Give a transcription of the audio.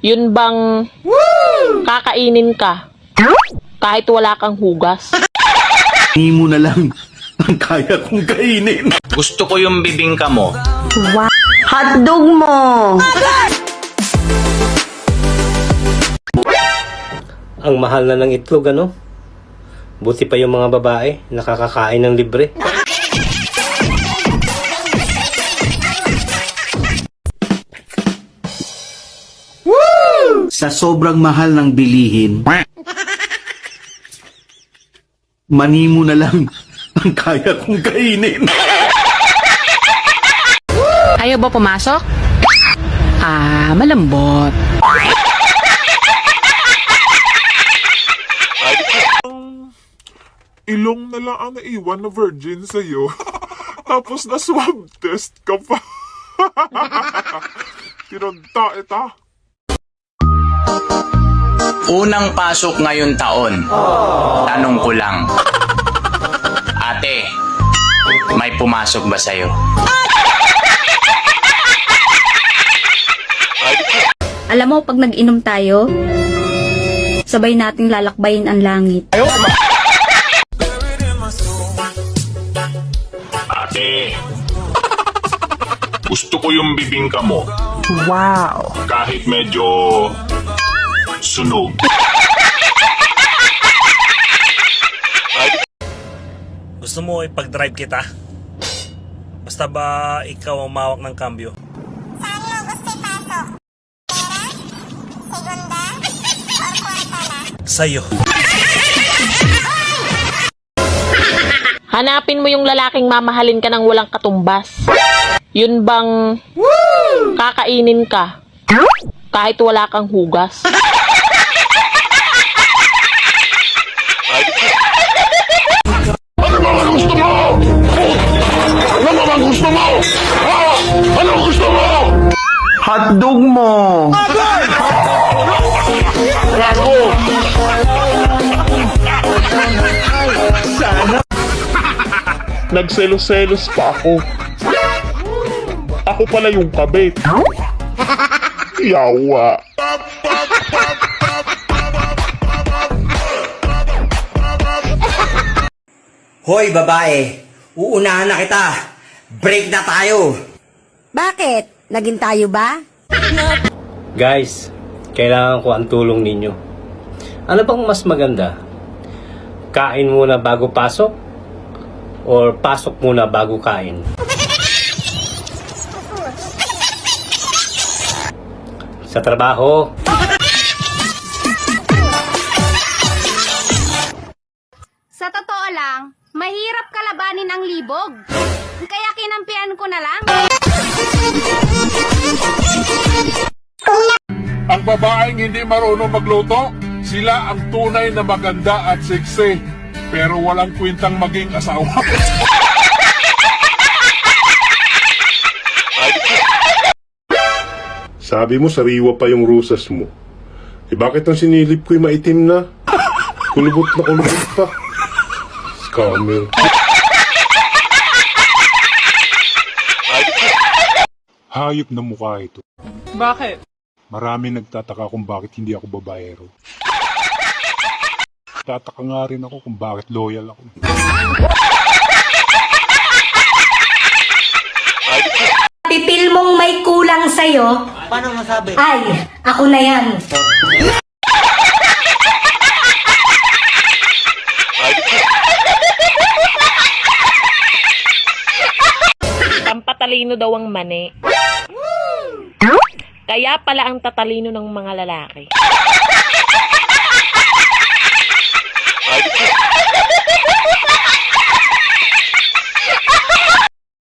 Yun bang kakainin ka kahit wala kang hugas? Hindi mo na lang ang kaya kong kainin. Gusto ko yung bibingka mo. Hotdog mo! Ang mahal na ng itlog, ano? Buti pa yung mga babae, nakakakain ng libre. Sa sobrang mahal ng bilihin, mani mo na lang ang kaya kong kainin. Ayaw ba pumasok? Malambot. Ilong na lang ang naiwan na virgin sa'yo. Tapos na swab test ka pa. Tinunta ita. Unang pasok ngayon taon. Tanong ko lang. Ate, may pumasok ba sa'yo? Alam mo, pag nag-inom tayo, sabay nating lalakbayin ang langit. Ate, gusto ko yung bibingka mo. Wow. Kahit medyo sunog. Gusto mo ipag-drive kita? Basta ba ikaw ang mawak ng kambyo? Saan mo gusto ipasok? Pera? Segunda? Or kwarta na? Sa'yo. Hanapin mo yung lalaking mamahalin ka ng walang katumbas. Yun bang kakainin ka kahit wala kang hugas? Ano ba ang gusto mo? Ano ba ang gusto mo? Ano gusto mo? Hotdog mo! Bravo! Nagselos-selos pa ako. Ako pala yung kabit. Yawa. Hoy babae, uunahan na kita. Break na tayo. Bakit? Naging tayo ba? Guys, kailangan ko ang tulong ninyo. Ano bang mas maganda? Kain muna bago pasok? Or pasok muna bago kain? Sa trabaho, Sa totoo lang, mahirap kalabanin ang libog. Kaya kinampihan ko na lang. Ang babaeng hindi marunong magluto, sila ang tunay na maganda at seksi. Pero walang kwentang maging asawa. Sabi mo, sariwa pa yung rusas mo. Eh bakit ang sinilip ko'y maitim na? Kulubot na kulubot pa. Scammer. Hayop na mukha ito. Bakit? Marami nagtataka kung bakit hindi ako babaero. Tataka nga rin ako kung bakit loyal ako. Pipil mong may kulang sa'yo? Paano masabi? Ay, ako na yan. Pampatalino daw ang mani. Kaya pala ang tatalino ng mga lalaki.